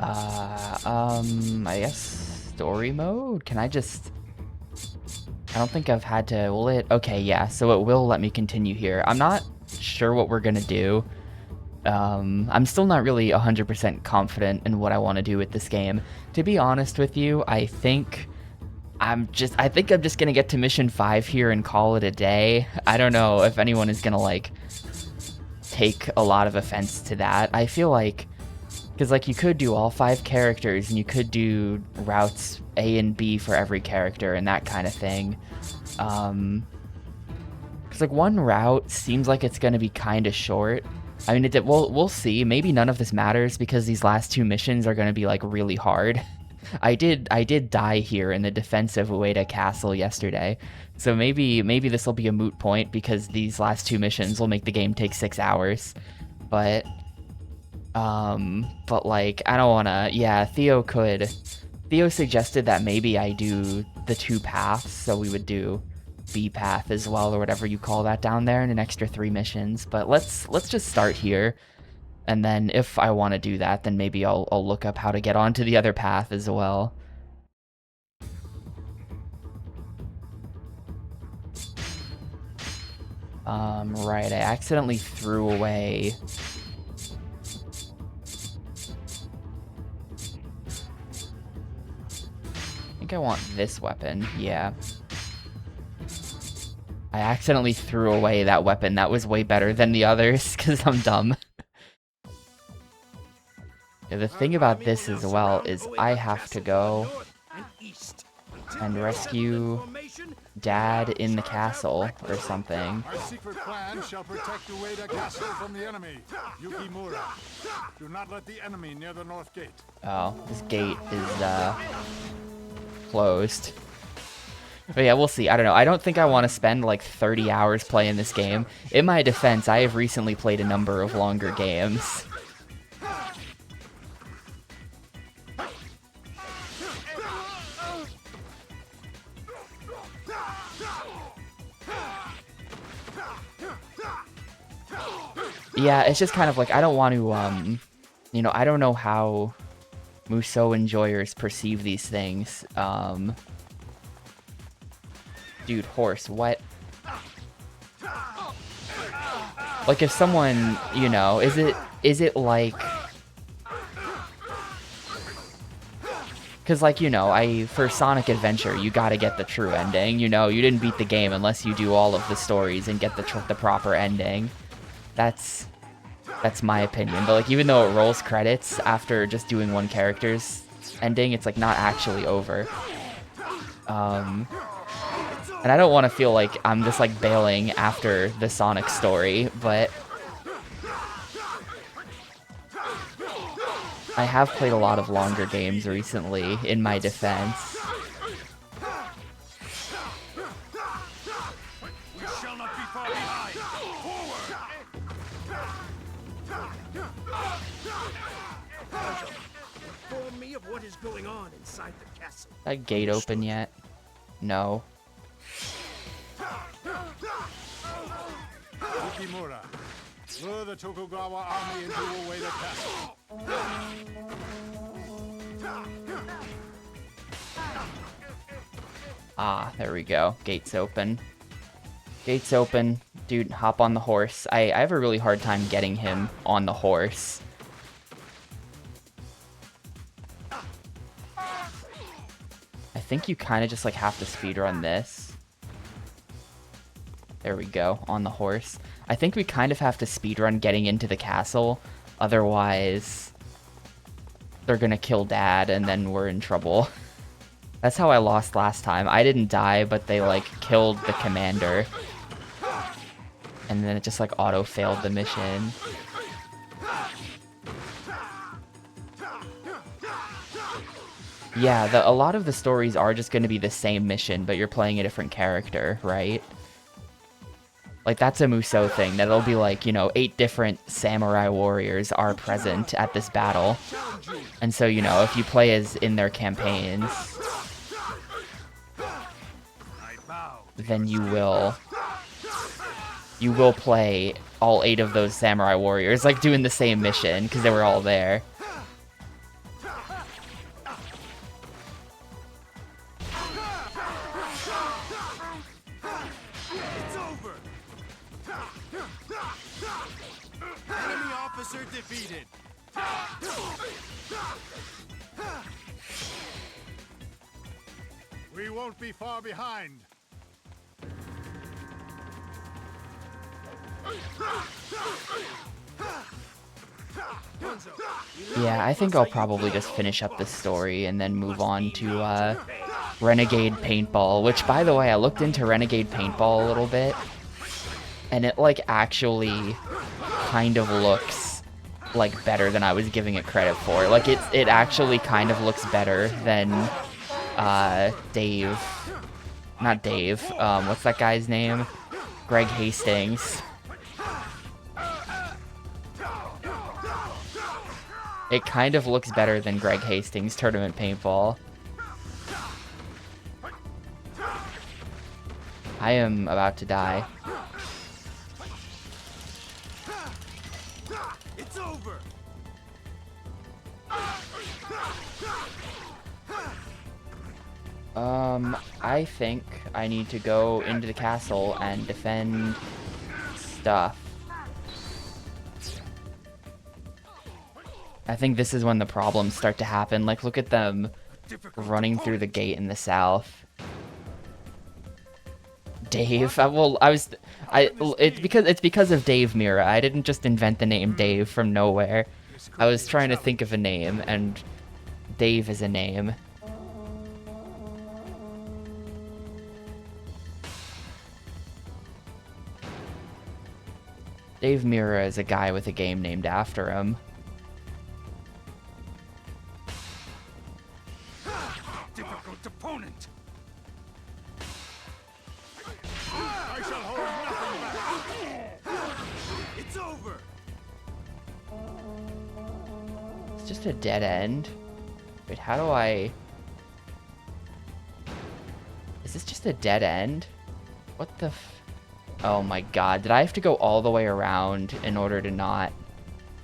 I guess story mode? Can I just... I don't think I've had to... Will it? Okay, yeah, so it will let me continue here. I'm not sure what we're gonna do. I'm still not really 100% confident in what I want to do with this game. To be honest with you, I think I'm just gonna get to mission 5 here and call it a day. I don't know if anyone is gonna, like, take a lot of offense to that. I feel like... Because, like, you could do all 5 characters, and you could do routes A and B for every character, and that kind of thing. Because, like, one route seems like it's going to be kind of short. I mean, we'll see. Maybe none of this matters, because these last 2 missions are going to be, like, really hard. I did die here in the defense of Ueda Castle yesterday, so maybe this will be a moot point, because these last 2 missions will make the game take 6 hours. But like, I don't wanna... Yeah, Theo suggested that maybe I do the 2 paths, so we would do B path as well, or whatever you call that down there, and an extra 3 missions. But let's just start here, and then if I want to do that, then maybe I'll look up how to get onto the other path as well. Right, I accidentally threw away... I think I want this weapon, yeah. I accidentally threw away that weapon. That was way better than the others, because I'm dumb. Yeah, the thing about this as well is I have to go and rescue Dad in the castle or something. Our secret plan shall protect Ueda Castle from the enemy. Yukimura. Do not let the enemy near the north gate. Oh, this gate is closed. But yeah, we'll see. I don't know. I don't think I want to spend like 30 hours playing this game. In my defense, I have recently played a number of longer games. Yeah, it's just kind of like, I don't want to, you know, I don't know how Musou enjoyers perceive these things. Dude, horse, what? Like, if someone, you know, is it like... Because, like, you know, for Sonic Adventure, you gotta get the true ending. You know, you didn't beat the game unless you do all of the stories and get the proper ending. That's my opinion. But, like, even though it rolls credits after just doing one character's ending, it's, like, not actually over. And I don't want to feel like I'm just, like, bailing after the Sonic story, but... I have played a lot of longer games recently, in my defense. We shall not be far behind. Forward! Inform me of what is going on inside the castle. That gate open yet? No. Yukimura, lure the Tokugawa army into Ueda Castle. Ah, there we go. Gates open. Gates open. Dude, hop on the horse. I have a really hard time getting him on the horse. I think you kind of just, like, have to speedrun this. There we go, on the horse. I think we kind of have to speedrun getting into the castle. Otherwise, they're gonna kill Dad, and then we're in trouble. That's how I lost last time. I didn't die, but they, like, killed the commander. And then it just, like, auto-failed the mission. Yeah, a lot of the stories are just gonna be the same mission, but you're playing a different character, right? Like, that's a Musou thing, that it'll be like, you know, 8 different samurai warriors are present at this battle. And so, you know, if you play as in their campaigns, then you will play all 8 of those samurai warriors, like, doing the same mission, because they were all there. officer defeated. We won't be far behind. Yeah, I think I'll probably just finish up the story and then move on to Renegade Paintball, which, by the way, I looked into Renegade Paintball a little bit, and it, like, actually kind of looks, like, better than I was giving it credit for. Like, it actually kind of looks better than, Dave. Not Dave. What's that guy's name? Greg Hastings. It kind of looks better than Greg Hastings' Tournament Paintball. I am about to die. It's over. I think I need to go into the castle and defend stuff. I think this is when the problems start to happen. Like, look at them running through the gate in the south. Dave. It's because of Dave Mira. I didn't just invent the name Dave from nowhere. I was trying to think of a name, and Dave is a name. Dave Mira is a guy with a game named after him. Difficult opponent. I shall hold nothing back. It's over. It's just a dead end. Wait, how do I... Is this just a dead end? What the f... Oh my god, did I have to go all the way around in order to not...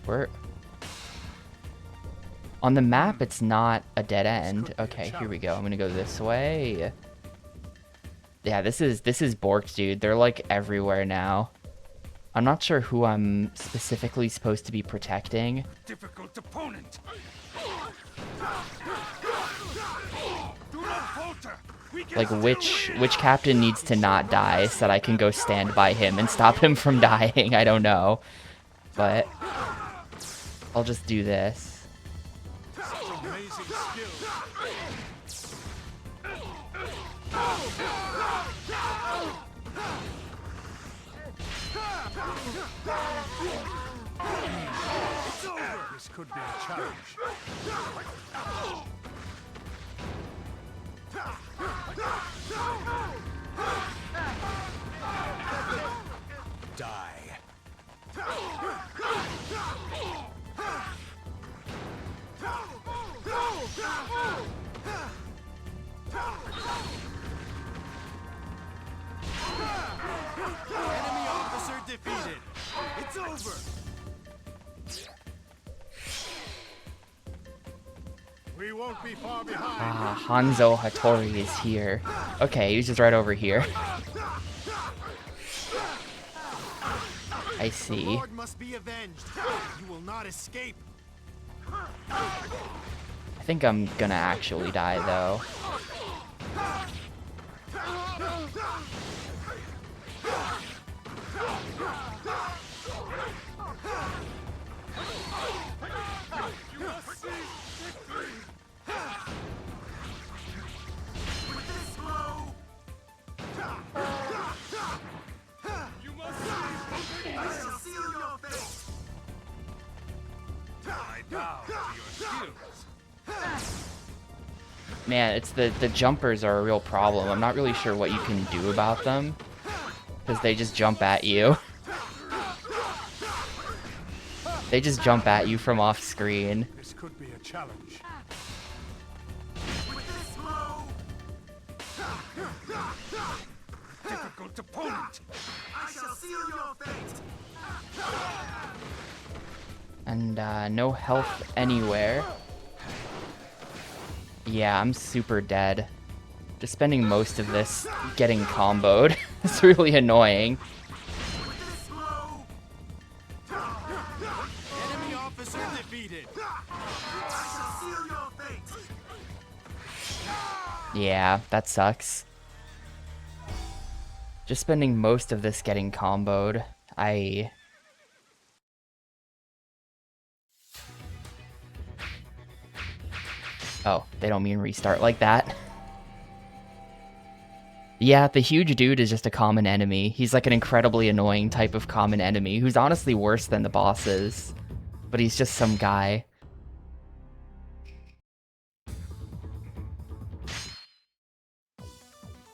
Where... On the map, it's not a dead end. Okay, here we go. I'm gonna go this way. Yeah, this is Borked, dude. They're, like, everywhere now. I'm not sure who I'm specifically supposed to be protecting. Difficult opponent. Do not falter. We can Like, still which win. captain needs to not die so that I can go stand by him and stop him from dying? I don't know. But I'll just do this. Such amazing skill. It's over. This could be a challenge. Die. Enemy officer defeated. It's over. We won't be far behind. Ah, Hanzo Hattori is here. Okay, he's just right over here. I The see. Lord must be avenged. You will not escape. I think I'm gonna actually die, though. I shall seal your fate. I bow to your skills. Man, it's the jumpers are a real problem. I'm not really sure what you can do about them, because they just jump at you. They just jump at you from off screen. This could be a challenge. With this blow. Difficult opponent. I shall seal your fate. And no health anywhere. Yeah, I'm super dead. Just spending most of this getting comboed. It's really annoying. With this blow. Enemy Yeah, that sucks. Just spending most of this getting comboed. Oh, they don't mean restart like that. Yeah, the huge dude is just a common enemy. He's like an incredibly annoying type of common enemy who's honestly worse than the bosses. But he's just some guy.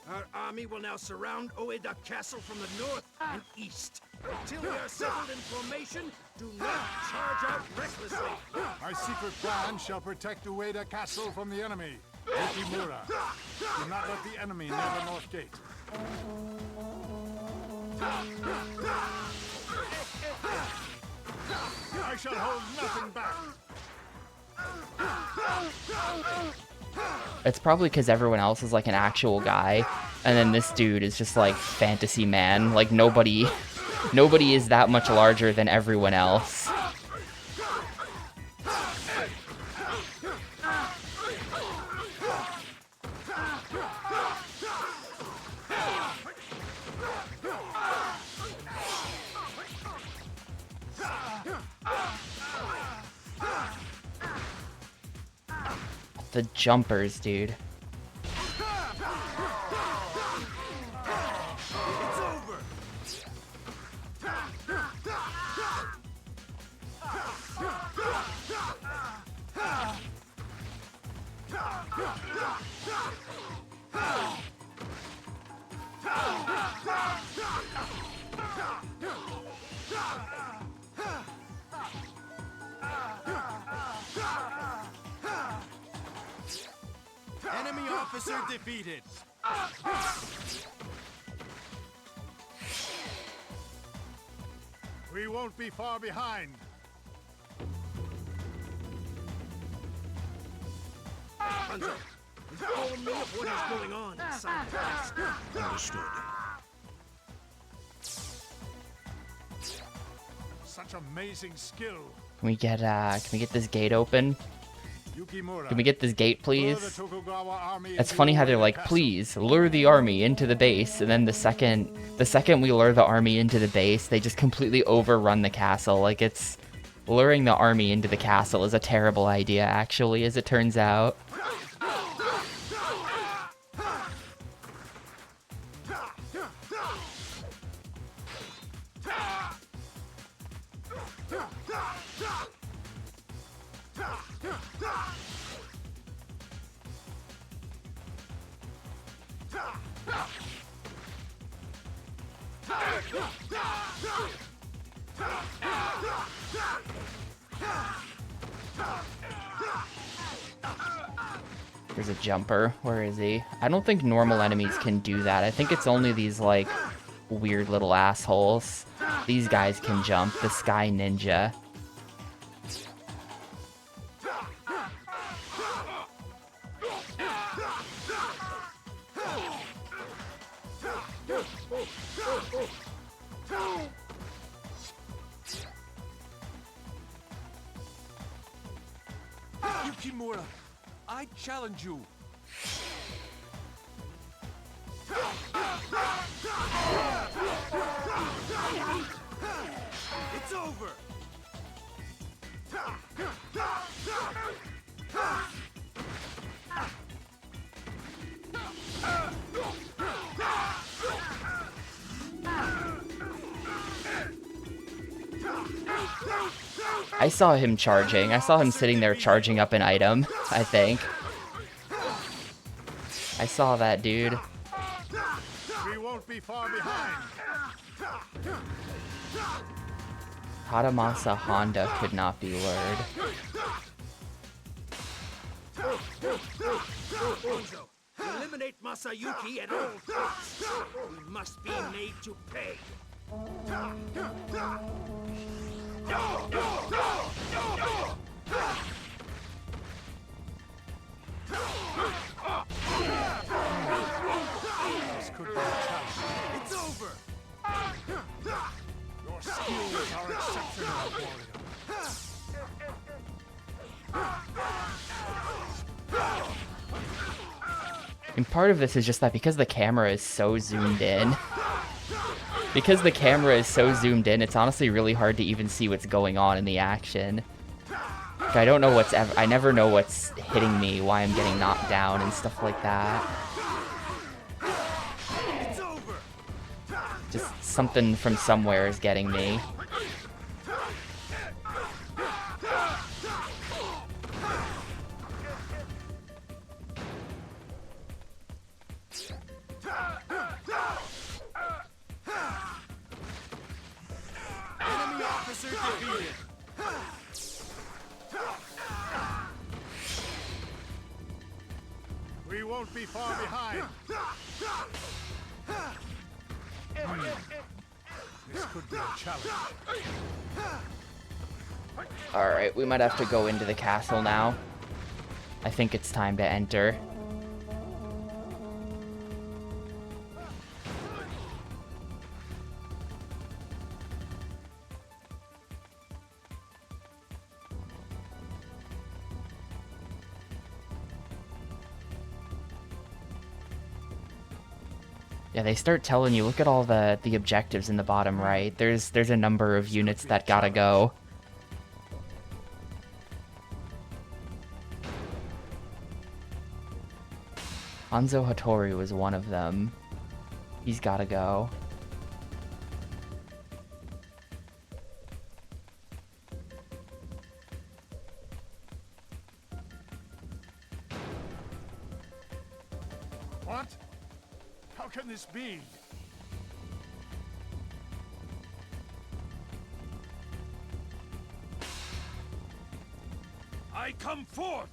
Our army will now surround Oeda Castle from the north and east. Until we are settled in formation, do not charge out recklessly. My secret plan shall protect Ueda Castle from the enemy. Yukimura, do not let the enemy near the north gate. I shall hold nothing back. It's probably because everyone else is like an actual guy, and then this dude is just like fantasy man. Like nobody is that much larger than everyone else. The jumpers, dude. It's over. Enemy officer defeated. We won't be far behind. Hanzo, inform me of what is going on inside the castle. Understood. Such amazing skill. Can we get this gate open? Yukimura. Can we get this gate, lure the please? Tokugawa army It's into funny how they're Ueda like, Castle. please lure the army into the base, and then the second we lure the army into the base, they just completely overrun the castle. Like it's luring the army into the castle is a terrible idea, actually, as it turns out. There's a jumper. Where is he? I don't think normal enemies can do that. I think it's only these, like, weird little assholes. These guys can jump. The Sky Ninja. Yukimura, I challenge you. It's over. I saw him charging. I saw him sitting there charging up an item, I think. I saw that, dude. We won't be far behind. Hadamasa Honda could not be lured. Hanzo, eliminate Masayuki at all costs. We must be made to pay. This could be a challenge. It's over. Your skills are exceptional, warrior. And part of this is just that because the camera is so zoomed in, it's honestly really hard to even see what's going on in the action. Like, I don't know I never know what's hitting me, why I'm getting knocked down and stuff like that. Just something from somewhere is getting me. Enemy officer defeated. We won't be far behind. This could be a challenge. Alright, we might have to go into the castle now. I think it's time to enter. Yeah, they start telling you, look at all the objectives in the bottom right. There's a number of units that gotta go. Hanzo Hattori was one of them. He's gotta go. What? How can this be? I come forth.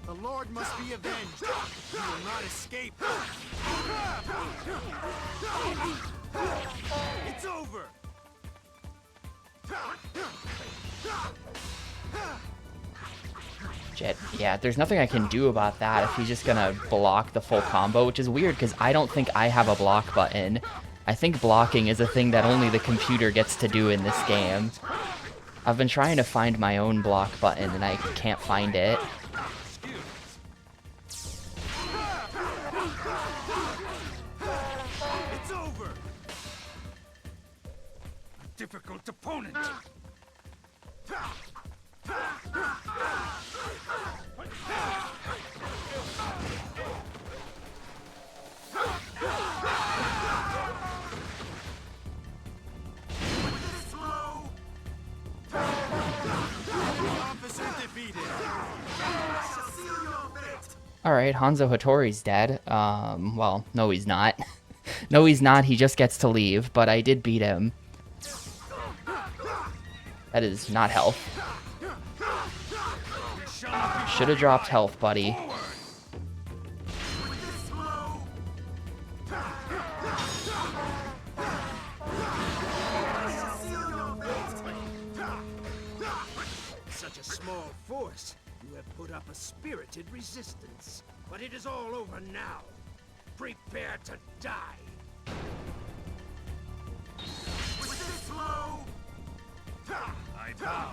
The Lord must be avenged. He will not escape. It's over. Shit. Yeah, there's nothing I can do about that if he's just gonna block the full combo, which is weird because I don't think I have a block button. I think blocking is a thing that only the computer gets to do in this game. I've been trying to find my own block button and I can't find it. It's over. A difficult opponent. Officer defeated. Seal your fate. Alright, Hanzo Hattori's dead. Well, no he's not. No he's not, he just gets to leave, but I did beat him. That is not health. Should have dropped health, buddy. Such a small force. You have put up a spirited resistance. But it is all over now. Prepare to die. I bow.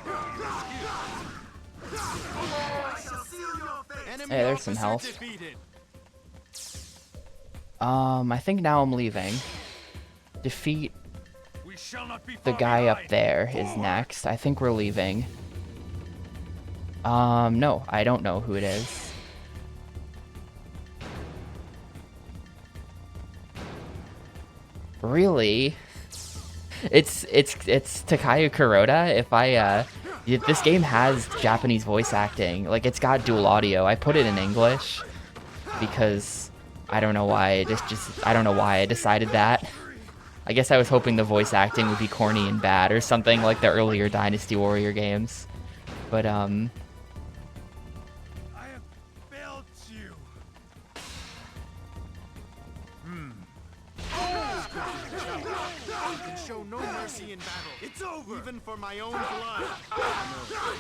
Enemy Hey, there's some officer health. defeated. I think now I'm leaving. Defeat We shall not be the far guy up behind. there is Forward. next. I think we're leaving. No, I don't know who it is. Really? It's Takayu Kuroda. If this game has Japanese voice acting, like it's got dual audio. I put it in English because I don't know why. I don't know why I decided that. I guess I was hoping the voice acting would be corny and bad or something like the earlier Dynasty Warrior games. But I have failed you. You can show no mercy in battle. It's over. Even for my own blood.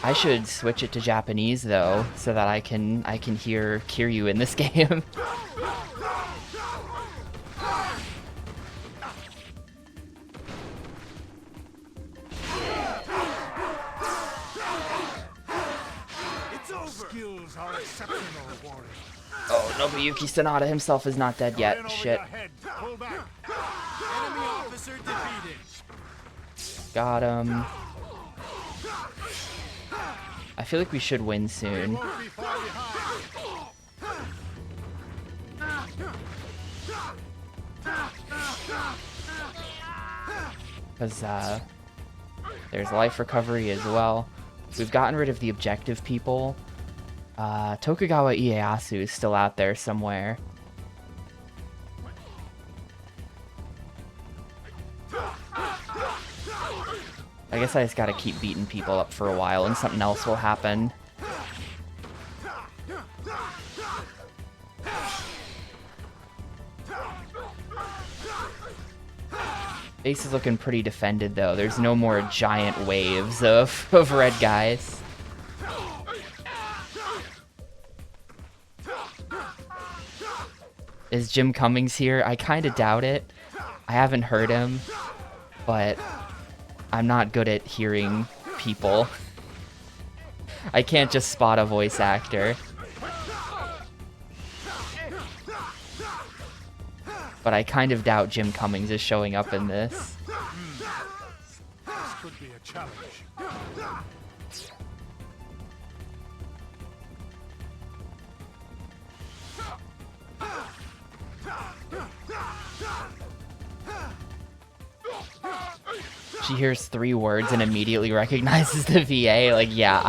I should switch it to Japanese though, so that I can hear Kiryu in this game. is our exceptional warrior. Oh, Nobuyuki Sanada himself is not dead In yet. over Shit. your head. Pull back. Enemy officer defeated. Got him. I feel like we should win soon. Won't be far behind. Because there's life recovery as well. We've gotten rid of the objective people. Tokugawa Ieyasu is still out there somewhere. I guess I just gotta keep beating people up for a while and something else will happen. Base is looking pretty defended though. There's no more giant waves of red guys. Is Jim Cummings here? I kind of doubt it. I haven't heard him, but I'm not good at hearing people. I can't just spot a voice actor. But I kind of doubt Jim Cummings is showing up in this. This could be a challenge. She hears 3 words and immediately recognizes the VA. Like, yeah,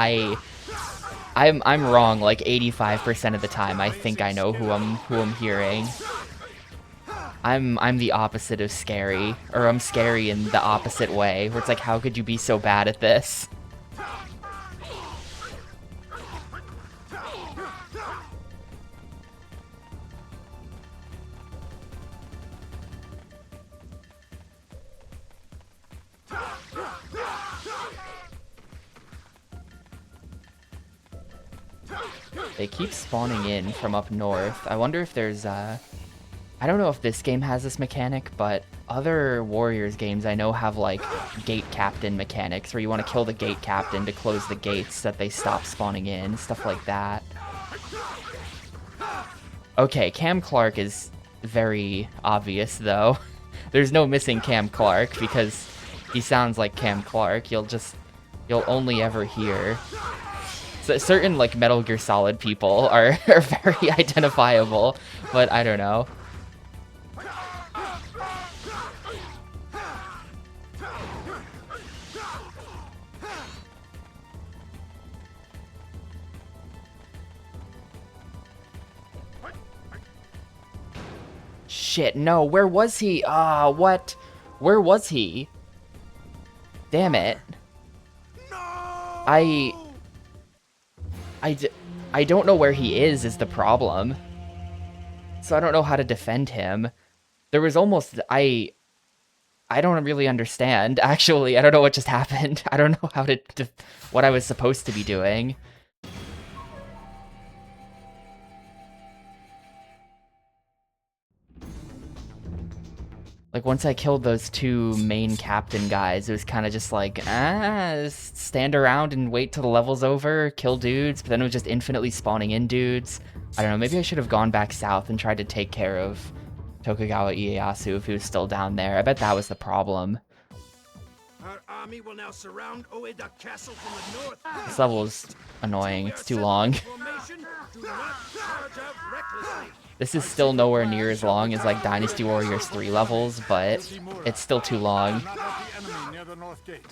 I'm wrong like 85% of the time. I think I know who I'm hearing. I'm the opposite of scary, or I'm scary in the opposite way, where it's like, how could you be so bad at this? They keep spawning in from up north. I wonder if there's I don't know if this game has this mechanic, but other Warriors games I know have like gate captain mechanics where you want to kill the gate captain to close the gates so that they stop spawning in, stuff like that. Okay, Cam Clark is very obvious though. There's no missing Cam Clark because he sounds like Cam Clark. You'll only ever hear. So certain like Metal Gear Solid people are very identifiable, but I don't know. Shit, no, where was he? What? Where was he? Damn it. I don't know where he is the problem. So I don't know how to defend him. There was almost, I don't really understand, actually. I don't know what just happened. I don't know how what I was supposed to be doing. Like, once I killed those 2 main captain guys, it was kind of just like, stand around and wait till the level's over, kill dudes, but then it was just infinitely spawning in dudes. I don't know, maybe I should have gone back south and tried to take care of Tokugawa Ieyasu if he was still down there. I bet that was the problem. Our army will now surround Ueda Castle from the north. This level is annoying, it's too long. Formation, do not charge out recklessly. This is still nowhere near as long as like Dynasty Warriors 3 levels, but it's still too long. Not let the enemy near the north gate.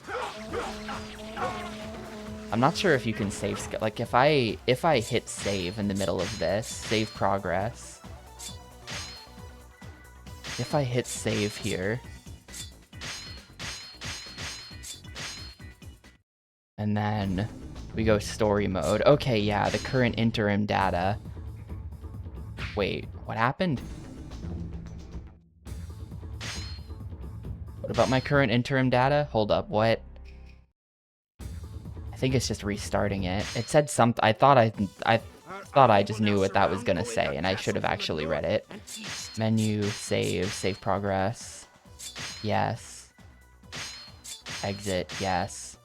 I'm not sure if you can save, like if I hit save in the middle of this, save progress. If I hit save here, and then we go story mode. Okay, yeah, the current interim data. Wait, what happened? What about my current interim data? Hold up, what? I think it's just restarting it. It said something. I thought I just knew what that was gonna say, and I should have actually read it. Menu, save progress. Yes. Exit, yes.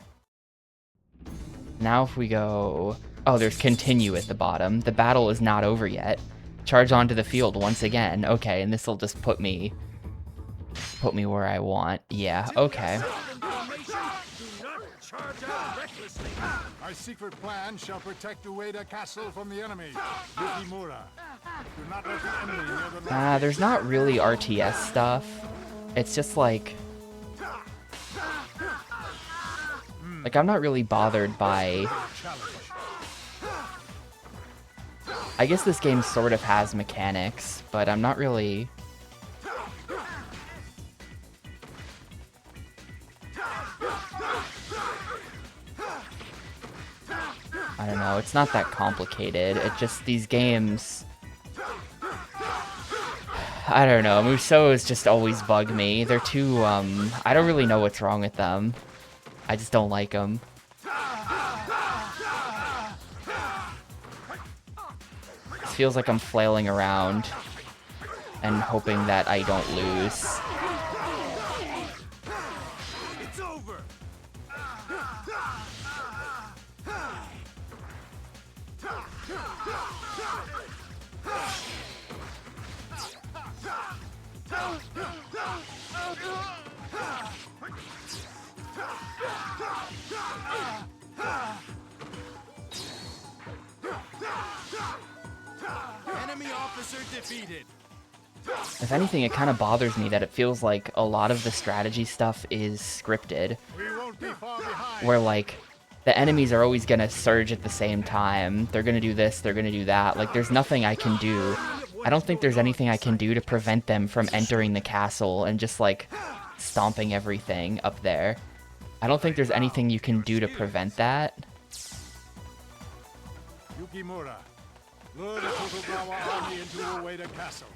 Now if we go... Oh, there's continue at the bottom. The battle is not over yet. Charge onto the field once again. Okay, and this will just put me where I want. Yeah, okay. Our secret plan shall protect Ueda Castle from the enemy. Yukimura. Do not let the enemy near the north. There's not really RTS stuff. It's just like I'm not really bothered by. Challenge. I guess this game sort of has mechanics, but I'm not really. I don't know, it's not that complicated. It just, these games, I don't know, Musous just always bug me. They're too, I don't really know what's wrong with them. I just don't like them. It feels like I'm flailing around and hoping that I don't lose. It's over. Enemy officer defeated. If anything, it kind of bothers me that it feels like a lot of the strategy stuff is scripted, We won't be far behind. where like the enemies are always gonna surge at the same time. They're gonna do this, they're gonna do that. Like there's nothing I can do. I don't think there's anything I can do to prevent them from entering the castle and just like stomping everything up there. I don't think there's anything you can do to prevent that. Yukimura. Lure the Tokugawa army into Ueda Castle.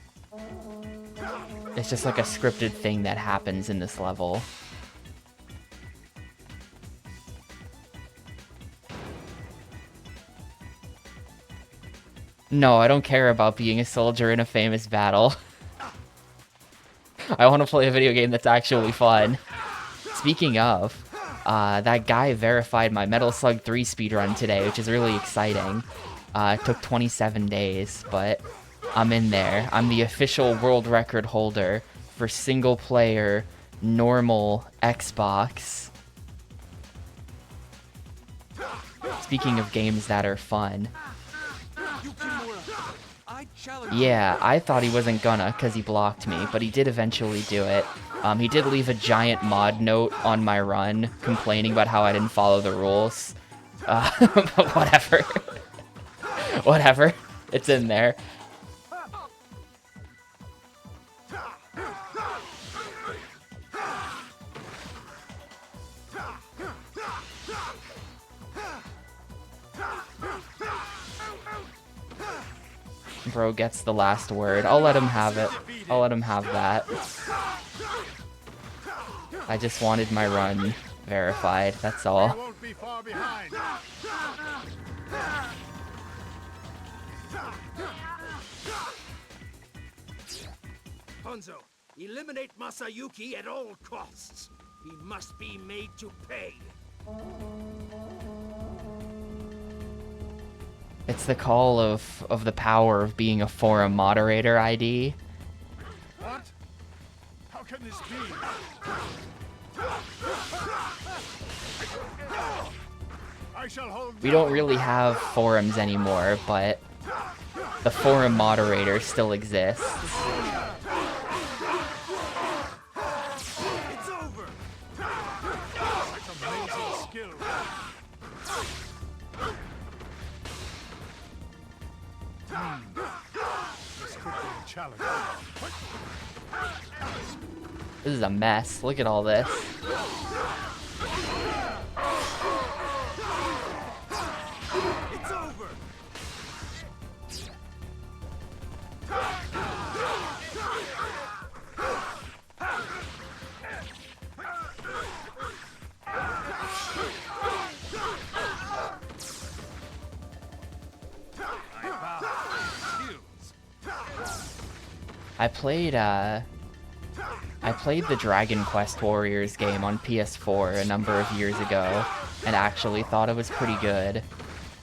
It's just like a scripted thing that happens in this level. No, I don't care about being a soldier in a famous battle. I want to play a video game that's actually fun. Speaking of, that guy verified my Metal Slug 3 speedrun today, which is really exciting. It took 27 days, but I'm in there. I'm the official world record holder for single player normal Xbox. Speaking of games that are fun. Yukimura, I challenge Yeah, I thought he wasn't gonna because he blocked me, but he did eventually do it. He did leave a giant mod note on my run complaining about how I didn't follow the rules. But whatever. Whatever. It's in there. Bro gets the last word. I'll let him have it. I'll let him have that. I just wanted my run verified, that's We all. won't be far behind. Hanzo, eliminate Masayuki at all costs. He must be made to pay. It's the call of the power of being a forum moderator ID. What? How can this be? I shall hold. We don't really have forums anymore, but the forum moderator still exists. It's over. Such amazing skill. This could be a challenge. This is a mess. Look at all this. It's over. I played the Dragon Quest Warriors game on PS4 a number of years ago and actually thought it was pretty good.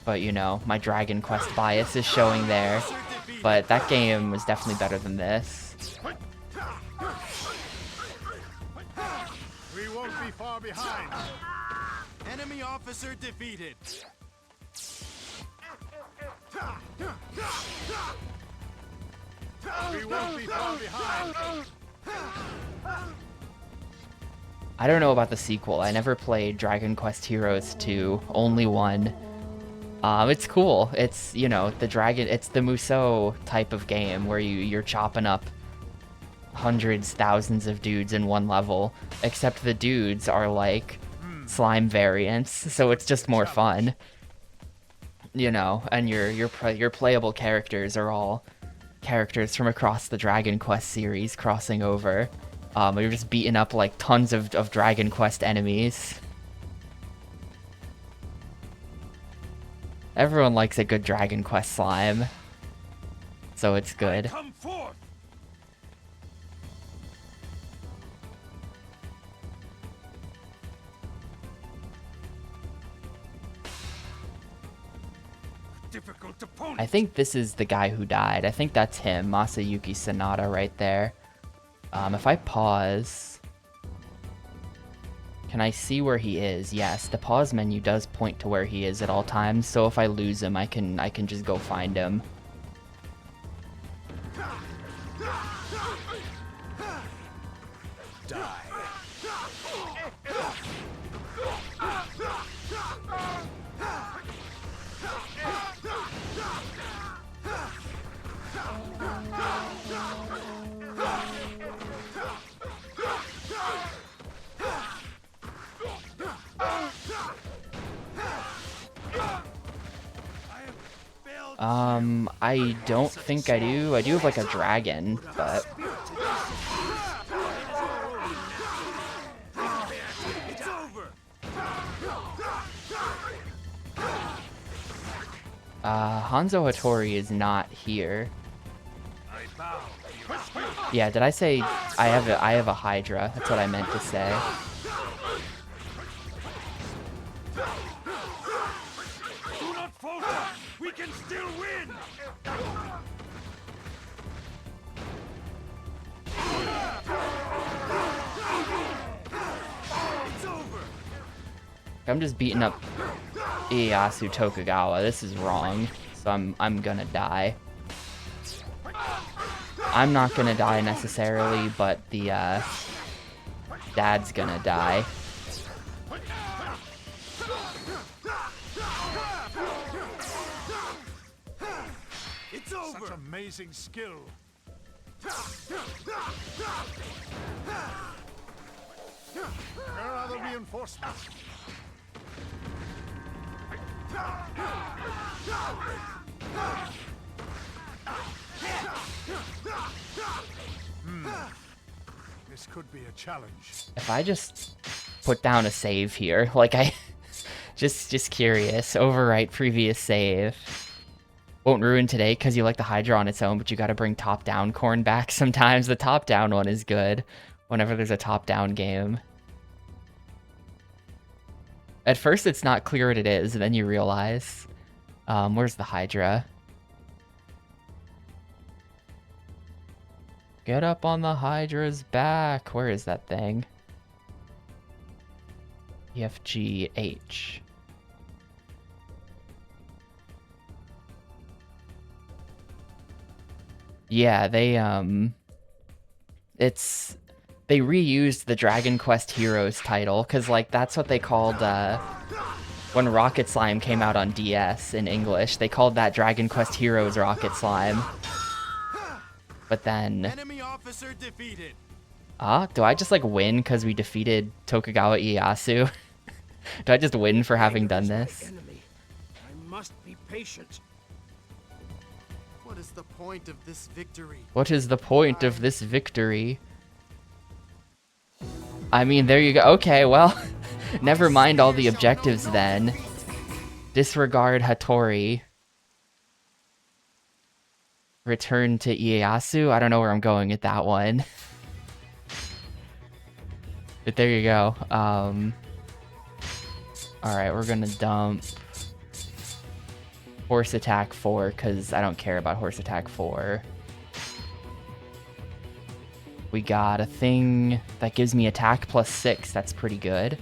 But, you know, my Dragon Quest bias is showing there. But that game was definitely better than this. We won't be far behind. Enemy officer defeated. We won't be far behind. I don't know about the sequel. I never played Dragon Quest Heroes 2, only one. It's cool. It's, you know, it's the Musou type of game where you're chopping up hundreds, thousands of dudes in one level, except the dudes are like slime variants, so it's just more fun. You know, and your playable characters are all characters from across the Dragon Quest series crossing over. You're just beating up like tons of Dragon Quest enemies. Everyone likes a good Dragon Quest slime, so it's good. Come forth! Difficult opponent. I think this is the guy who died. I think that's him, Masayuki Sanada right there. If I pause, can I see where he is? Yes, the pause menu does point to where he is at all times, so if I lose him, I can just go find him. I don't think I do. I do have like a dragon, but It's over. Hanzo Hattori is not here. I bow to your spirit. Yeah, did I say I have a Hydra? That's what I meant to say. Do not falter. We can still win. It's over. I'm just beating up Ieyasu Tokugawa. This is wrong, so I'm gonna die. I'm not gonna die necessarily, but the dad's gonna die. It's Such over. amazing skill. Where are the reinforcements? This could be a challenge. If I just put down a save here, like I just curious, overwrite previous save. Won't ruin today because you like the Hydra on its own, but you gotta bring top-down corn back sometimes. The top-down one is good whenever there's a top-down game. At first it's not clear what it is, and then you realize. Where's the Hydra? Get up on the Hydra's back. Where is that thing? EFGH. Yeah, they reused the Dragon Quest Heroes title, cause like that's what they called when Rocket Slime came out on DS in English. They called that Dragon Quest Heroes Rocket Slime. But then Enemy officer defeated. do I just like win because we defeated Tokugawa Ieyasu? Do I just win for having done this? Enemy. I must be patient. What is the point of this victory? What is the point of this victory? I mean, there you go. Okay, well, never mind all the objectives then. Disregard Hattori. Return to Ieyasu? I don't know where I'm going with that one. But there you go. Alright, we're gonna dump Horse Attack 4, because I don't care about Horse Attack 4. We got a thing that gives me attack +6. That's pretty good.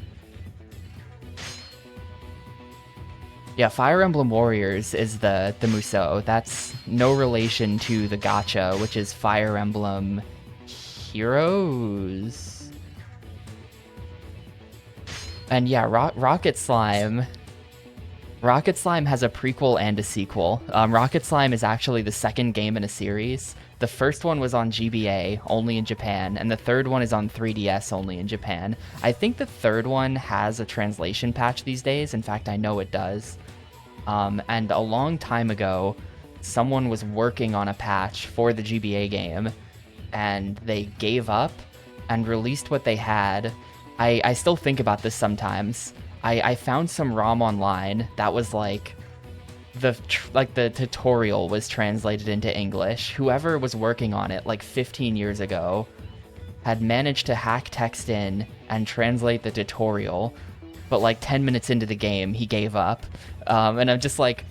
Yeah, Fire Emblem Warriors is the Musou. That's no relation to the gacha, which is Fire Emblem Heroes. And yeah, Rocket Slime. Rocket Slime has a prequel and a sequel. Rocket Slime is actually the second game in a series. The first one was on GBA, only in Japan, and the third one is on 3DS, only in Japan. I think the third one has a translation patch these days. In fact, I know it does. And a long time ago, someone was working on a patch for the GBA game, and they gave up and released what they had. I still think about this sometimes. I found some ROM online that was like the tutorial was translated into English. Whoever was working on it like 15 years ago had managed to hack text in and translate the tutorial, but like 10 minutes into the game he gave up. And I'm just like,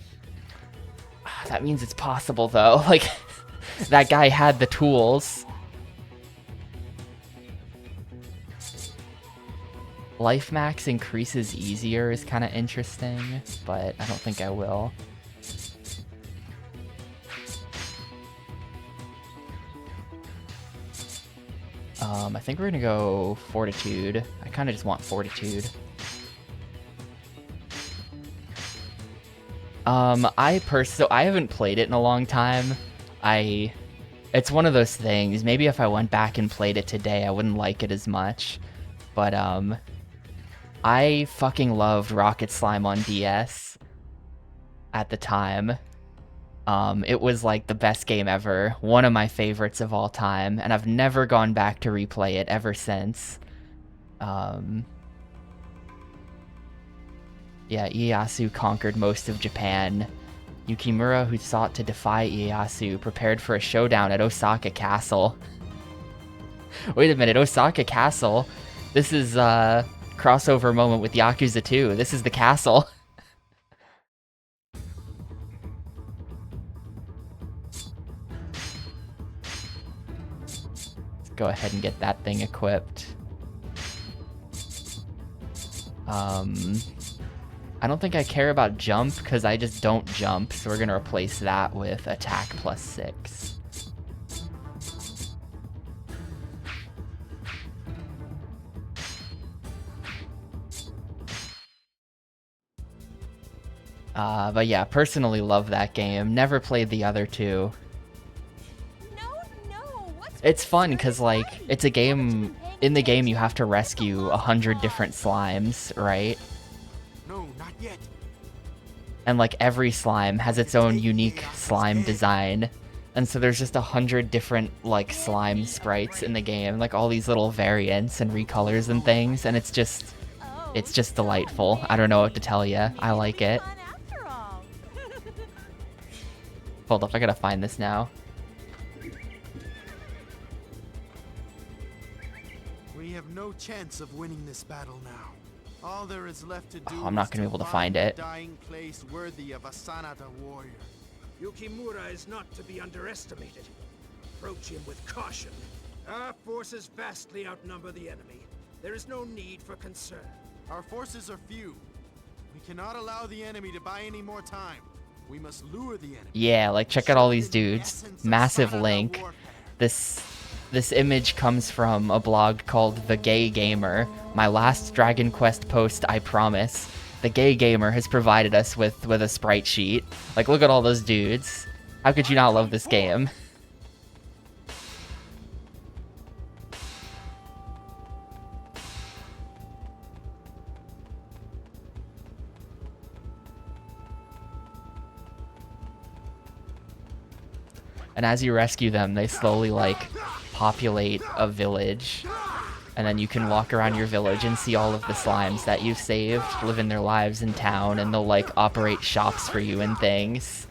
that means it's possible though. Like, that guy had the tools. Life max increases easier is kind of interesting, but I don't think I will. I think we're gonna go Fortitude. I kind of just want Fortitude. So I haven't played it in a long time. It's one of those things. Maybe if I went back and played it today, I wouldn't like it as much. But I fucking loved Rocket Slime on DS at the time. It was like the best game ever, one of my favorites of all time, and I've never gone back to replay it ever since. Yeah, Ieyasu conquered most of Japan. Yukimura, who sought to defy Ieyasu, prepared for a showdown at Osaka Castle. Wait a minute, Osaka Castle? This is a crossover moment with Yakuza 2. This is the castle. Let's go ahead and get that thing equipped. I don't think I care about jump because I just don't jump, so we're gonna replace that with attack +6. But yeah, personally love that game. Never played the other two. It's fun because like it's a game. In the game, you have to rescue 100 different slimes, right? No, not yet. And like every slime has its own unique slime design. And so there's just 100 different like slime sprites in the game, like all these little variants and recolors and things, and it's just delightful. I don't know what to tell you. I like it. Hold up, I gotta find this now. We have no chance of winning this battle now. All there is left to do I'm not gonna be able to find it. a dying place worthy of a Sanada warrior. Yukimura is not to be underestimated. Approach him with caution. Our forces vastly outnumber the enemy. There is no need for concern. Our forces are few. We cannot allow the enemy to buy any more time. We must lure the enemy. Yeah, like check out all these dudes. Massive link. This image comes from a blog called The Gay Gamer. My last Dragon Quest post, I promise. The Gay Gamer has provided us with a sprite sheet. Like, look at all those dudes. How could you not love this game? And as you rescue them, they slowly, like, populate a village. And then you can walk around your village and see all of the slimes that you've saved, living their lives in town, and they'll, like, operate shops for you and things.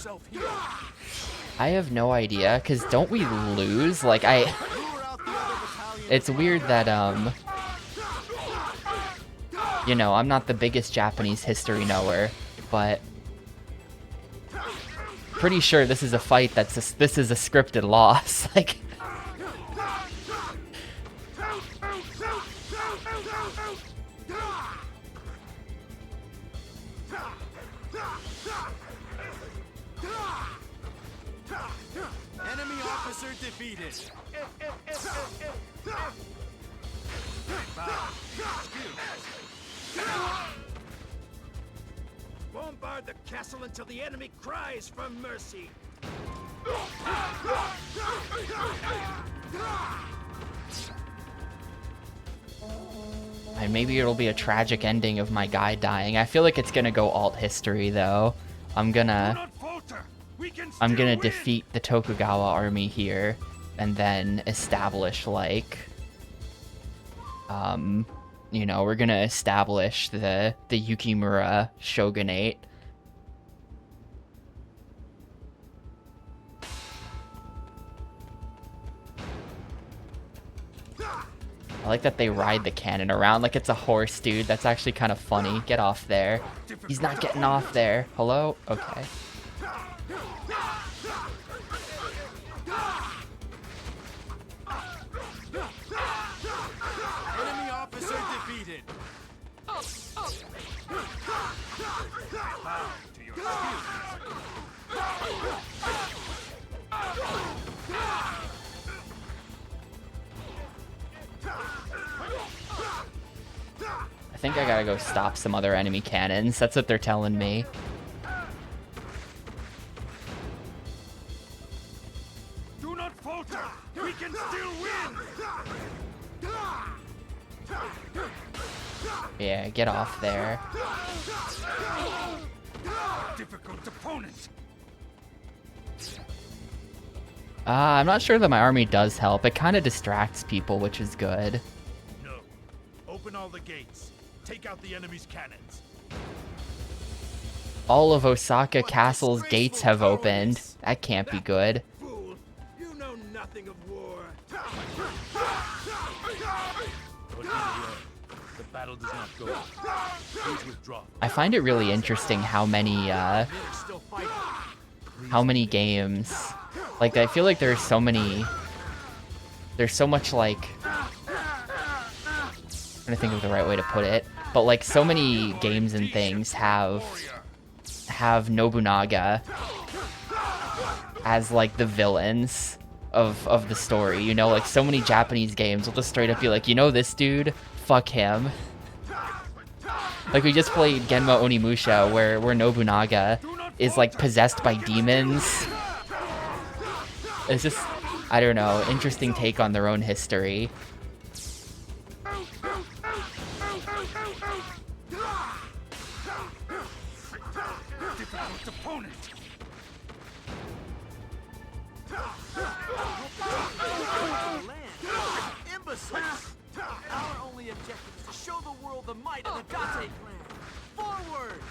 yourself here. I have no idea, because don't we lose? Like, Lure out the other battalion. it's weird that, you know, I'm not the biggest Japanese history knower, but pretty sure this is a fight this is a scripted loss. Like, Enemy officer defeated. Bombard the castle until the enemy cries for mercy. and maybe it'll be a tragic ending of my guy dying. I feel like it's gonna go alt history though. I'm Do gonna not falter. We can I'm still gonna win. defeat the Tokugawa army here, and then establish, like, you know, we're gonna establish the Yukimura shogunate. I like that they ride the cannon around like it's a horse, dude. That's actually kind of funny. Get off there. He's not getting off there. Hello? Okay. Enemy officer defeated. To your skills. I think I gotta go stop some other enemy cannons. That's what they're telling me. Do not falter. We can still win. Yeah, get off there. Difficult opponent. I'm not sure that my army does help. It kind of distracts people, which is good. No. Open all the gates. Take out the enemy's cannons. All of Osaka What Castle's disgraceful gates have opened. cowardice. That can't be good. Fool. You know nothing of war. The battle does not go on. Please withdraw. I find it really interesting how many Still fighting. games. Like, I feel like there's so much, like, I'm trying to think of the right way to put it, but like so many games and things have Nobunaga as like the villains of the story, you know, like so many Japanese games will just straight up be like, you know, this dude, fuck him. Like, we just played Genma Onimusha where Nobunaga is like possessed by demons. It's just, I don't know, interesting take on their own history. Difficult opponent. Land. Imbeciles. Our only objective is to show the world the might of the Date clan. Forward.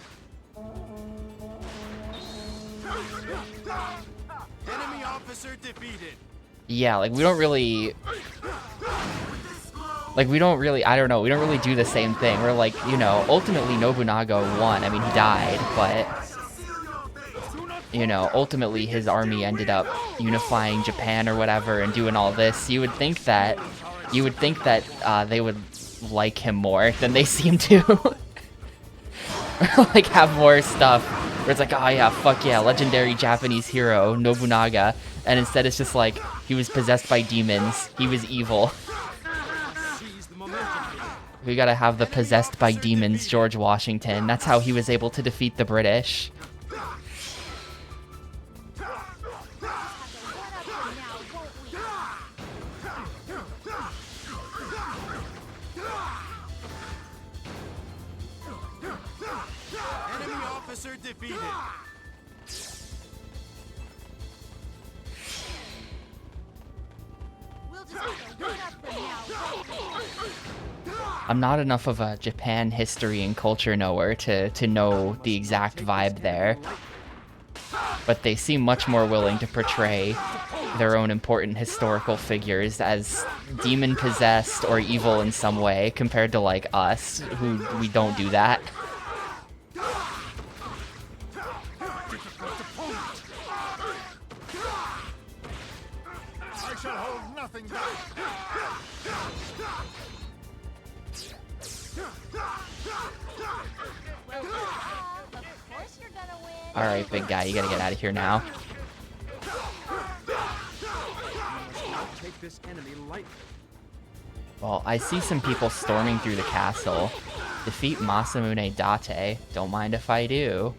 Enemy officer defeated. Yeah, like, we don't really, I don't know, we don't really do the same thing. We're like, you know, ultimately Nobunaga won. I mean, he died, but, you know, ultimately his army ended up unifying Japan or whatever and doing all this. You would think that they would like him more than they seem to. Like, have more stuff where it's like, oh yeah, fuck yeah, legendary Japanese hero Nobunaga, and instead it's just like, he was possessed by demons, he was evil. Seize the momentum. We gotta have the possessed by demons George Washington. That's how he was able to defeat the British. Enemy officer defeated. We'll just have to wait up for now. I'm not enough of a Japan history and culture knower to know the exact vibe there. but they seem much more willing to portray their own important historical figures as demon-possessed or evil in some way, compared to, like, us, who we don't do that. I shall hold nothing back. Of course you're gonna win. Alright, big guy, you gotta get out of here now. Take this enemy lightly. Well, I see some people storming through the castle. Defeat Masamune Date. Don't mind if I do.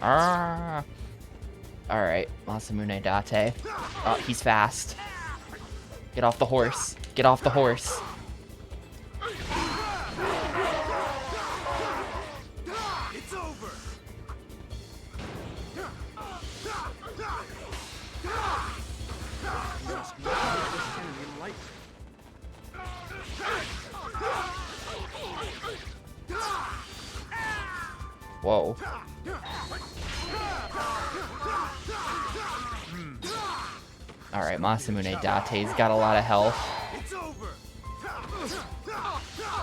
Ah! Alright, Masamune Date. Oh, he's fast. Get off the horse. Get off the horse. It's over. This enemy lightly. Whoa. Alright, Masamune Date's got a lot of health. It's over.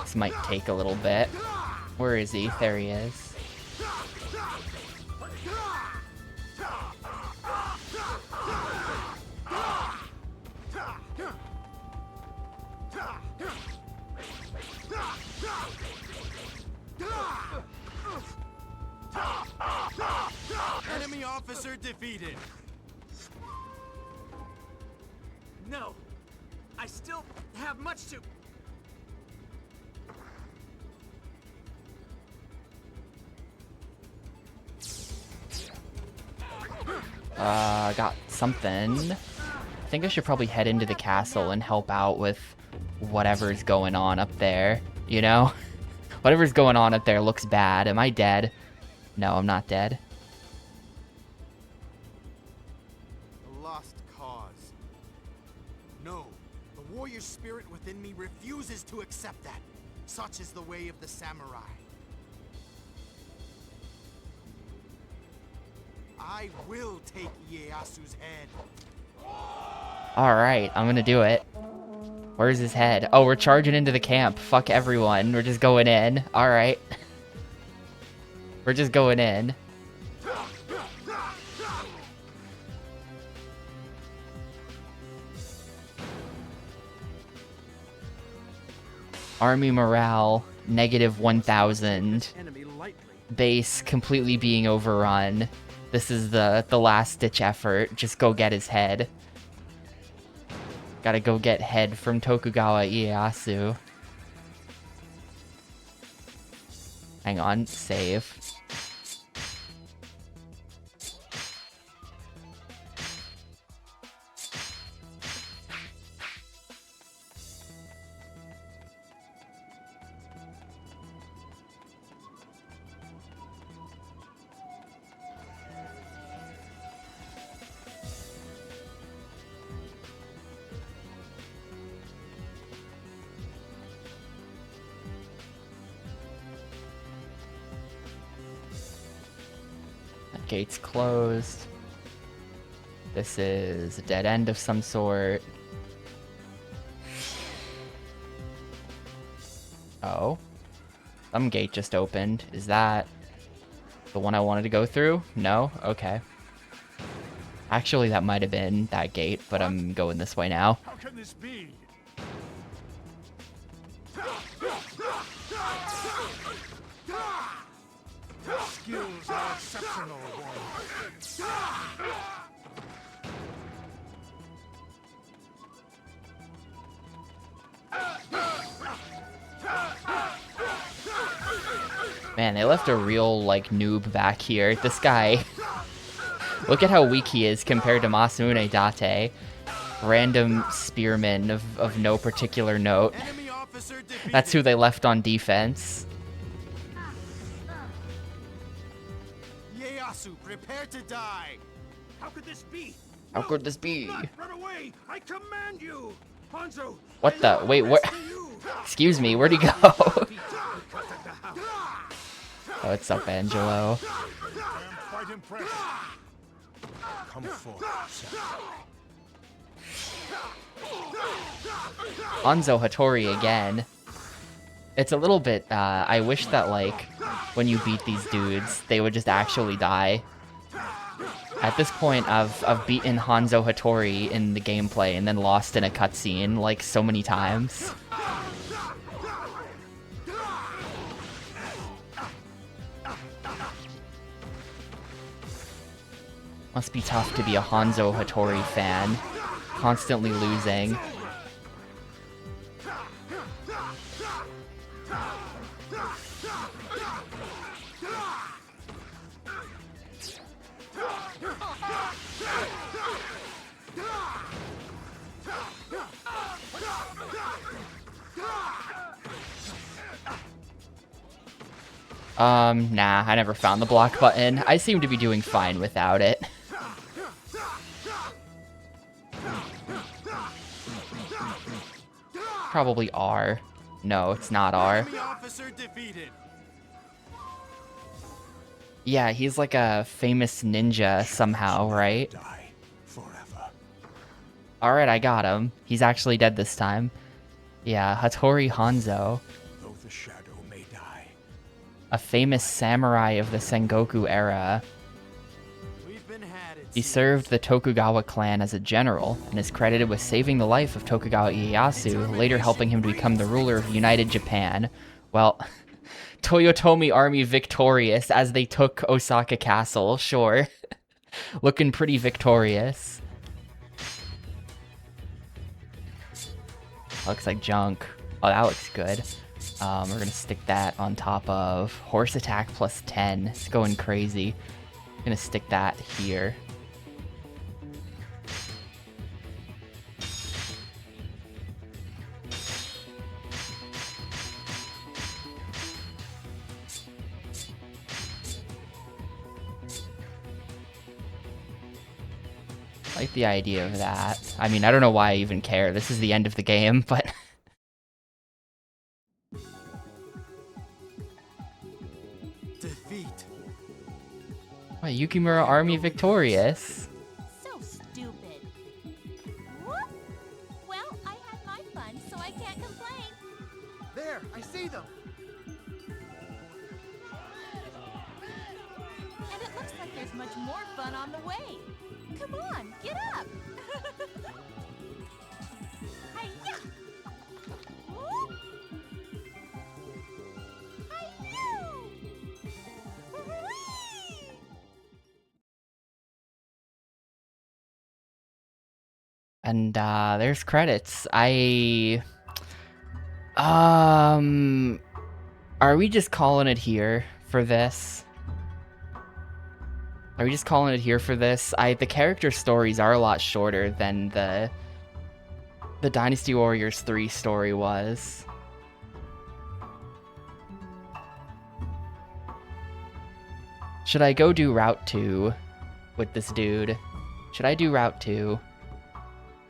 This might take a little bit. Where is he? There he is. Enemy officer defeated. No, I still have much to. Got something. I think I should probably head into the castle and help out with whatever's going on up there, you know? Whatever's going on up there looks bad. Am I dead? No, I'm not dead. A lost cause. No, the warrior spirit within me refuses to accept that. Such is the way of the samurai. I will take Ieyasu's head. Alright, I'm gonna do it. Where's his head? Oh, we're charging into the camp. Fuck everyone. We're just going in. Alright. We're just going in. Army morale, negative 1,000. Enemy lightly. Base completely being overrun. This is the last ditch effort. Just go get his head. Gotta go get head from Tokugawa Ieyasu. Hang on, save. Gates closed. This is a dead end of some sort. Oh. Some gate just opened. Is that the one I wanted to go through? No? Okay. Actually, that might have been that gate, but I'm going this way now. How can this be? Skills are exceptional, warrior. Man, they left a real, like, noob back here. This guy... Look at how weak he is compared to Masamune Date. Random spearman of no particular note. Enemy officer defeated. That's who they left on defense. Ieyasu, prepare to die. How could this be? How No, could this be? not run away! I command you! Hanzo! What I the- leave wait, the where- rest to you. Excuse me, where'd he go? Cut at the house. Oh, what's up, Angelo? I am quite impressed. Come forth, Hanzo Hattori again. It's a little bit, I wish that, like, when you beat these dudes, they would just actually die. At this point, I've beaten Hanzo Hattori in the gameplay and then lost in a cutscene, like, so many times. Must be tough to be a Hanzo Hattori fan. Constantly losing. Nah, I never found the block button. I seem to be doing fine without it. Probably R. No, it's not R. Enemy officer defeated. Yeah, he's like a famous ninja somehow, right? Die forever. Alright, I got him. He's actually dead this time. Yeah, Hattori Hanzo. Though the shadow may die. A famous samurai of the Sengoku era. We've been had it. He served the Tokugawa clan as a general, and is credited with saving the life of Tokugawa Ieyasu, later helping him to become the ruler of United Japan. Well, Toyotomi army victorious as they took Osaka Castle, sure. Looking pretty victorious. Looks like junk. Oh, that looks good. We're gonna stick that on top of horse attack plus 10. It's going crazy. Gonna stick that here. I like the idea of that. I mean, I don't know why I even care. This is the end of the game, but... Defeat. What, Yukimura army victorious? So stupid. Whoop. Well, I had my fun, so I can't complain. There, I see them. And it looks like there's much more fun on the way. Come on, get up. Hi-ya! Whoop. Hi-yo! Whee! And there's credits. Are we just calling it here for this? Are we just calling it here for this? The character stories are a lot shorter than the Dynasty Warriors 3 story was. Should I go do Route 2 with this dude? Should I do Route 2?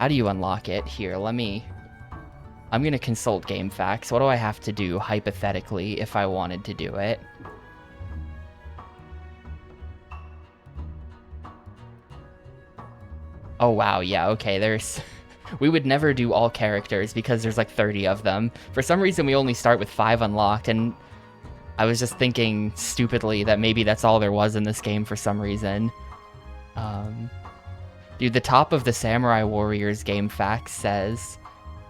How do you unlock it? Here, I'm gonna consult GameFAQs. What do I have to do, hypothetically, if I wanted to do it? Oh wow, yeah, okay, there's... We would never do all characters because there's like 30 of them. For some reason we only start with 5 unlocked, and I was just thinking stupidly that maybe that's all there was in this game for some reason. Dude, the top of the Samurai Warriors GameFAQs says,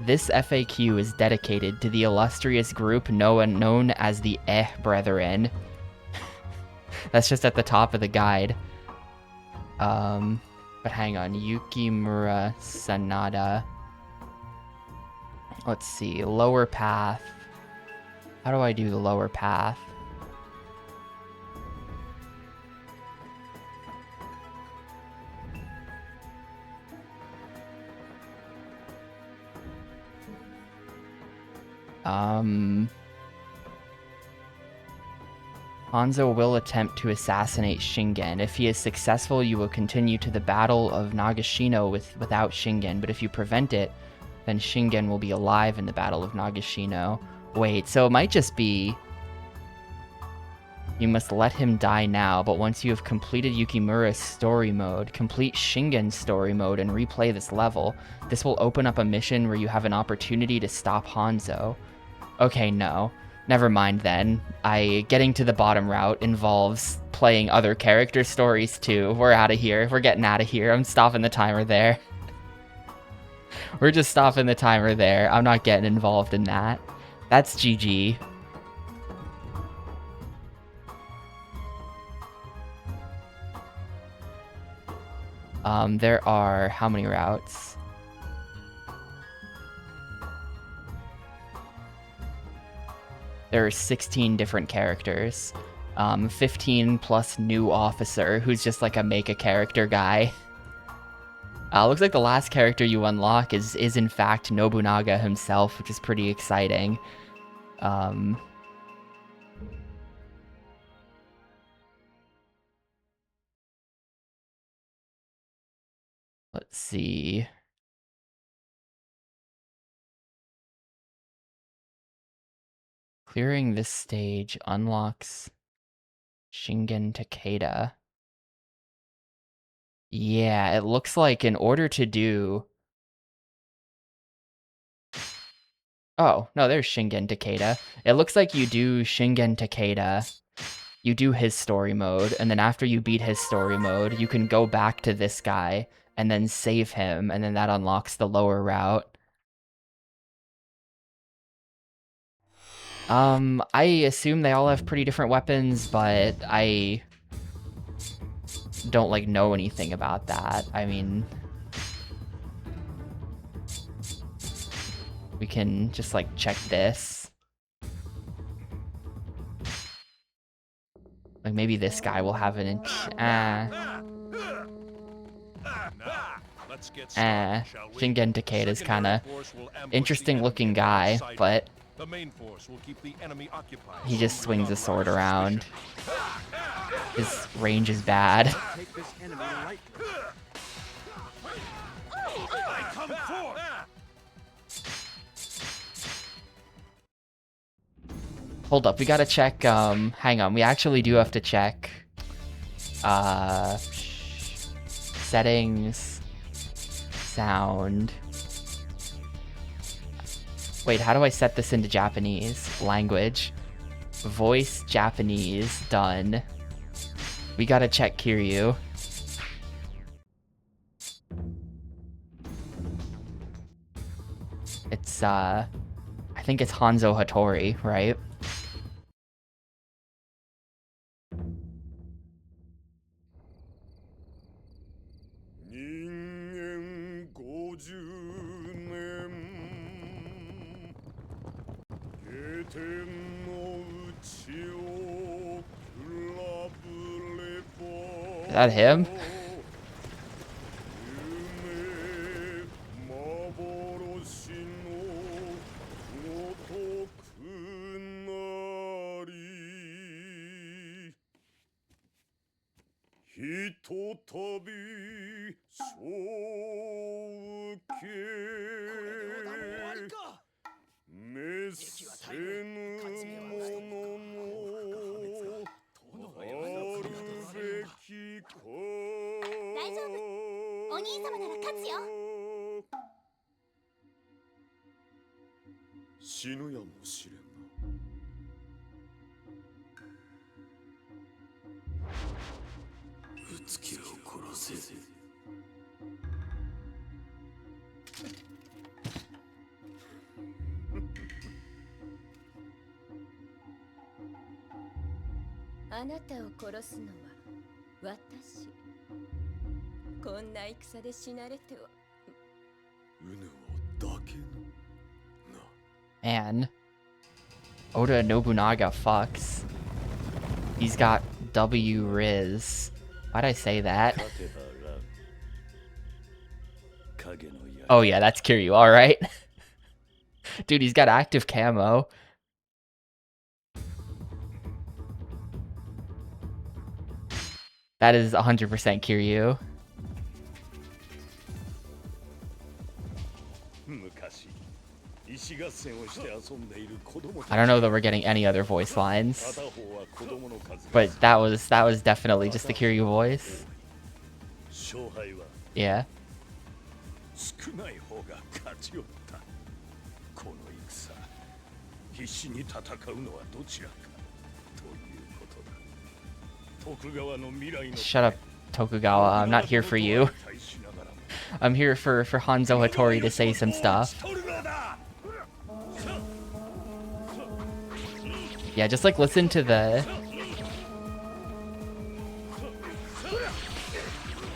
"This FAQ is dedicated to the illustrious group known as the Brethren." That's just at the top of the guide. But hang on, Yukimura Sanada. Let's see, lower path. How do I do the lower path? Hanzo will attempt to assassinate Shingen. If he is successful, you will continue to the Battle of Nagashino without Shingen, but if you prevent it, then Shingen will be alive in the Battle of Nagashino. Wait, so it might just be... You must let him die now, but once you have completed Yukimura's story mode, complete Shingen's story mode and replay this level. This will open up a mission where you have an opportunity to stop Hanzo. Okay, no. Never mind then. Getting to the bottom route involves playing other character stories too. We're out of here. We're getting out of here. I'm stopping the timer there. We're just stopping the timer there. I'm not getting involved in that. That's GG. There are how many routes? There are 16 different characters. 15 plus new officer, who's just like a make a character guy. Looks like the last character you unlock is in fact Nobunaga himself, which is pretty exciting. Let's see. Clearing this stage unlocks Shingen Takeda. Yeah, it looks like in order to do... Oh, no, there's Shingen Takeda. It looks like you do Shingen Takeda, you do his story mode, and then after you beat his story mode, you can go back to this guy, and then save him, and then that unlocks the lower route. I assume they all have pretty different weapons, but I don't, like, know anything about that. I mean... We can just, like, check this. Like, maybe this guy will have an Shingen Takeda's kinda interesting looking guy, but he just swings a sword around. His range is bad. Hold up, we gotta check, hang on, we actually do have to check, settings, sound. Wait, how do I set this into Japanese? Language. Voice, Japanese, done. We gotta check Kiryu. It's, I think it's Hanzo Hattori, right? Is that him? Man, Oda Nobunaga fucks. He's got W Riz. Why'd I say that? Oh yeah, that's Kiryu, alright. Dude, he's got active camo. That is 100% Kiryu. I don't know that we're getting any other voice lines, but that was definitely just the Kiryu voice. Yeah. 少ない方が勝ちよった。この戦、必死に戦うのはどちらかということだ。徳川の未来の Shut up, Tokugawa. I'm not here for you. I'm here for Hanzo Hattori to say some stuff. Yeah, just like listen to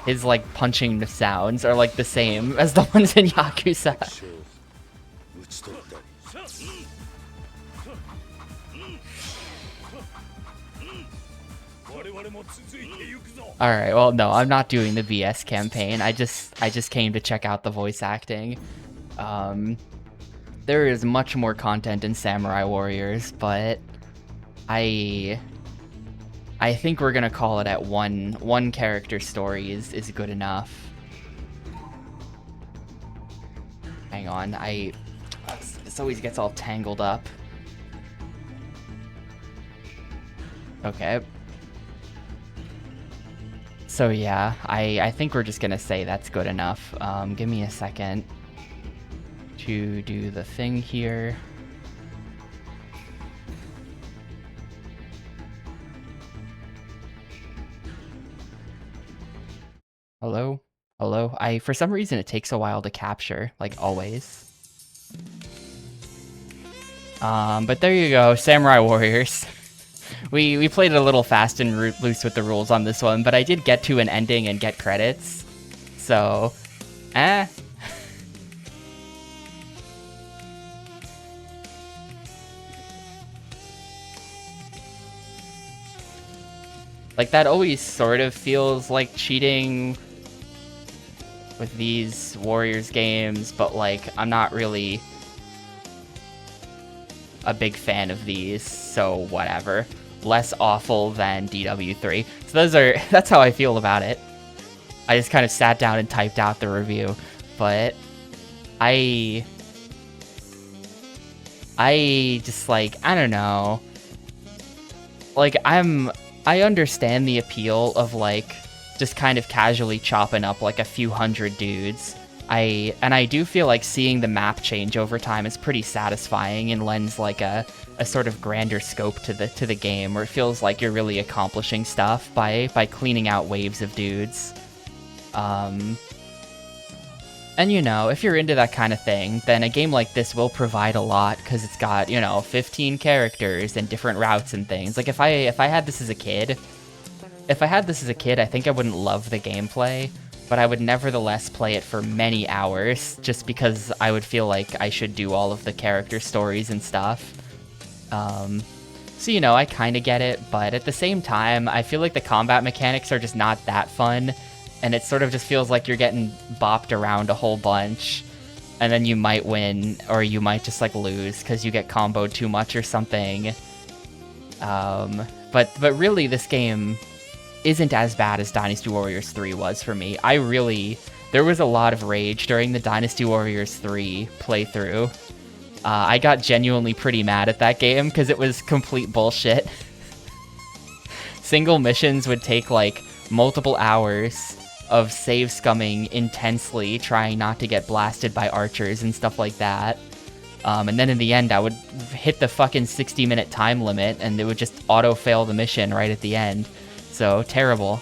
his like punching sounds are like the same as the ones in Yakuza. Alright, well no, I'm not doing the VS campaign. I just came to check out the voice acting. There is much more content in Samurai Warriors, but I think we're gonna call it at one character story is good enough. Hang on, this always gets all tangled up. Okay. So yeah, I think we're just gonna say that's good enough. Give me a second to do the thing here. Hello? Hello? For some reason it takes a while to capture, like always. But there you go, Samurai Warriors. We played it a little fast and loose with the rules on this one, but I did get to an ending and get credits. So, Like, that always sort of feels like cheating with these Warriors games, but like, I'm not really a big fan of these, so whatever. Less awful than DW3. So that's how I feel about it. I just kind of sat down and typed out the review, but I just like, I don't know. Like, I understand the appeal of like just kind of casually chopping up like a few hundred dudes. I do feel like seeing the map change over time is pretty satisfying and lends like a sort of grander scope to the game, where it feels like you're really accomplishing stuff by cleaning out waves of dudes. And you know, if you're into that kind of thing, then a game like this will provide a lot, because it's got, you know, 15 characters and different routes and things. Like if I had this as a kid, I think I wouldn't love the gameplay, but I would nevertheless play it for many hours, just because I would feel like I should do all of the character stories and stuff. So, you know, I kind of get it, but at the same time, I feel like the combat mechanics are just not that fun, and it sort of just feels like you're getting bopped around a whole bunch, and then you might win, or you might just, like, lose, because you get comboed too much or something. But really, this game isn't as bad as Dynasty Warriors 3 was for me. There was a lot of rage during the Dynasty Warriors 3 playthrough. I got genuinely pretty mad at that game because it was complete bullshit. Single missions would take like multiple hours of save scumming intensely, trying not to get blasted by archers and stuff like that. And then in the end, I would hit the fucking 60-minute time limit and it would just auto-fail the mission right at the end. So, terrible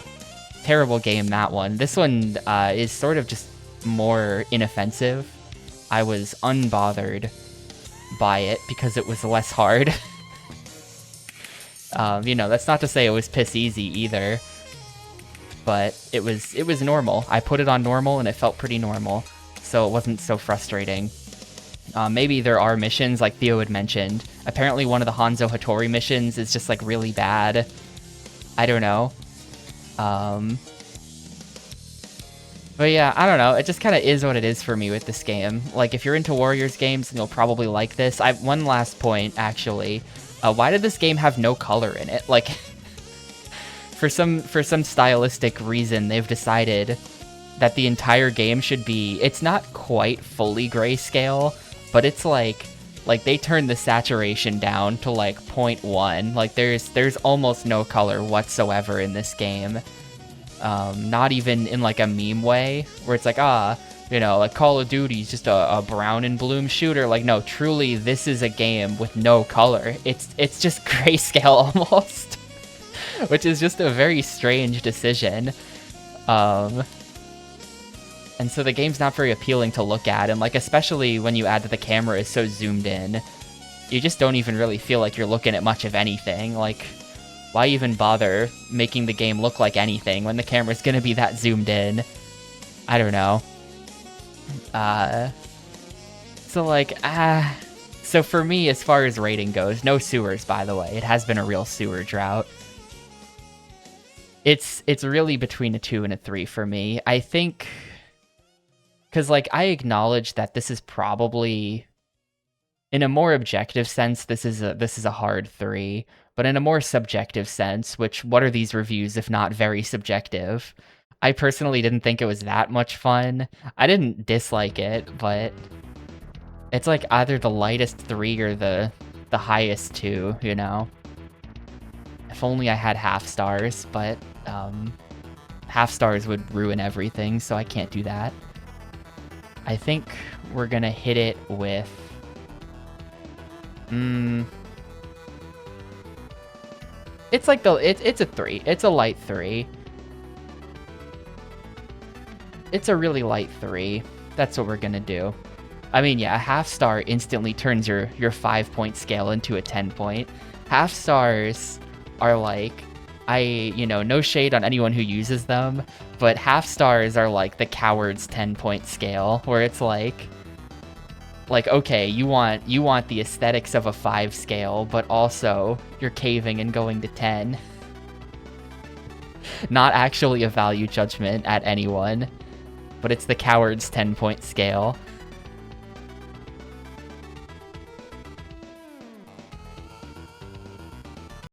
game, that one. This one is sort of just more inoffensive. I was unbothered by it because it was less hard. You know, that's not to say it was piss easy either, but it was normal. I put it on normal and it felt pretty normal, so it wasn't so frustrating. Maybe there are missions, like Theo had mentioned. Apparently one of the Hanzo Hattori missions is just like really bad. I don't know. But yeah, I don't know. It just kind of is what it is for me with this game. Like, if you're into Warriors games, then you'll probably like this. One last point, actually. Why did this game have no color in it? Like, for some stylistic reason, they've decided that the entire game should be... It's not quite fully grayscale, but it's like Like, they turned the saturation down to like 0.1. Like, there's almost no color whatsoever in this game. Not even in like a meme way, where it's like, you know, like Call of Duty is just a brown and bloom shooter. Like, no, truly, this is a game with no color. It's just grayscale almost, which is just a very strange decision. And so the game's not very appealing to look at, and like, especially when you add that the camera is so zoomed in, you just don't even really feel like you're looking at much of anything. Like, why even bother making the game look like anything when the camera's gonna be that zoomed in? I don't know. So for me, as far as rating goes, no sewers, by the way. It has been a real sewer drought. It's really between a 2 and a 3 for me. I think, because like, I acknowledge that this is probably, in a more objective sense, this is a hard 3. But in a more subjective sense, which, what are these reviews if not very subjective? I personally didn't think it was that much fun. I didn't dislike it, but it's like either the lightest 3 or the highest 2, you know? If only I had half stars, but half stars would ruin everything, so I can't do that. I think we're gonna hit it with... It's like it's a 3. It's a light 3. It's a really light 3. That's what we're gonna do. I mean, yeah, a half star instantly turns your 5-point scale into a 10-point. Half stars are like, no shade on anyone who uses them, but half stars are like the coward's 10-point scale, where it's like, okay, you want the aesthetics of a 5 scale, but also you're caving and going to 10. Not actually a value judgment at anyone, but it's the coward's 10-point scale.